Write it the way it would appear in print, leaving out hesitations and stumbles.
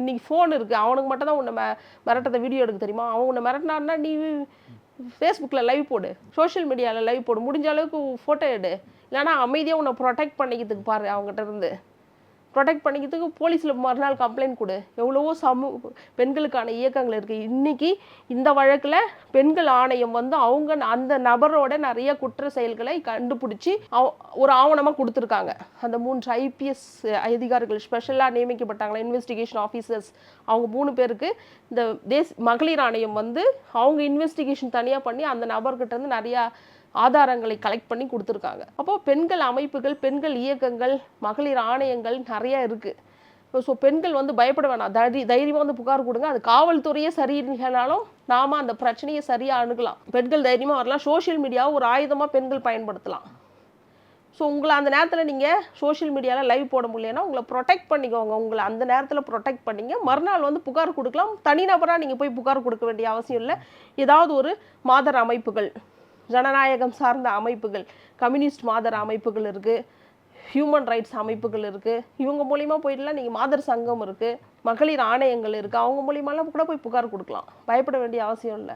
இன்னைக்கு ஃபோன் இருக்குது, அவனுக்கு மட்டும் தான் உன்னை மிரட்டத்தை வீடியோ எடுக்க தெரியுமா? அவன் உன்னை மிரட்டினான்னா நீ ஃபேஸ்புக்கில் லைவ் போடு, சோஷியல் மீடியாவில் லைவ் போடு, முடிஞ்ச அளவுக்கு ஃபோட்டோ எடு. இல்லைனா அமைதியாக உன்னை ப்ரொடெக்ட் பண்ணிக்கிறதுக்கு பாரு, அவங்ககிட்ட இருந்து ப்ரொடெக்ட் பண்ணிக்கிறதுக்கு போலீஸில் மறுநாள் கம்ப்ளைண்ட் கொடு. எவ்வளவோ பெண்களுக்கான இயக்கங்கள் இருக்குது. இன்றைக்கி இந்த வழக்கில் பெண்கள் ஆணையம் வந்து அவங்க அந்த நபரோட நிறைய குற்ற செயல்களை கண்டுபிடிச்சி ஒரு ஆவணமாக கொடுத்துருக்காங்க. அந்த 3 IPS அதிகாரிகள் ஸ்பெஷலாக நியமிக்கப்பட்டாங்களா, இன்வெஸ்டிகேஷன் ஆஃபீஸர்ஸ், அவங்க 3 பேருக்கு இந்த மகளிர் ஆணையம் வந்து அவங்க இன்வெஸ்டிகேஷன் தனியாக பண்ணி அந்த நபர்கிட்ட இருந்து நிறையா ஆதாரங்களை கலெக்ட் பண்ணி கொடுத்துருக்காங்க. அப்போது பெண்கள் அமைப்புகள், பெண்கள் இயக்கங்கள், மகளிர் ஆணையங்கள் நிறையா இருக்குது. ஸோ பெண்கள் வந்து பயப்பட வேணாம், தைரியமாக வந்து புகார் கொடுங்க. அது காவல்துறையே சரியில்லைனாலும் நாம் அந்த பிரச்சனையை சரியாக அணுகலாம். பெண்கள் தைரியமாக வரலாம். சோஷியல் மீடியாவை ஒரு ஆயுதமாக பெண்கள் பயன்படுத்தலாம். ஸோ உங்களை அந்த நேரத்தில் நீங்கள் சோஷியல் மீடியாவில் லைவ் போட முடியலன்னா உங்களை ப்ரொடெக்ட் பண்ணிக்கோங்க. உங்களை அந்த நேரத்தில் ப்ரொடெக்ட் பண்ணிங்க. மறுநாள் வந்து புகார் கொடுக்கலாம். தனிநபராக நீங்கள் போய் புகார் கொடுக்க வேண்டிய அவசியம் இல்லை. ஏதாவது ஒரு மாதர் அமைப்புகள், ஜனநாயகம் சார்ந்த அமைப்புகள், கம்யூனிஸ்ட் மாதர் அமைப்புகள் இருக்குது, ஹியூமன் ரைட்ஸ் அமைப்புகள் இருக்குது. இவங்க மூலிமா போயிட்டுலாம் நீங்கள் மாதர் சங்கம் இருக்குது, மகளிர் ஆணையங்கள் இருக்குது, அவங்க மூலியமாலாம் கூட போய் புகார் கொடுக்கலாம். பயப்பட வேண்டிய அவசியம் இல்லை.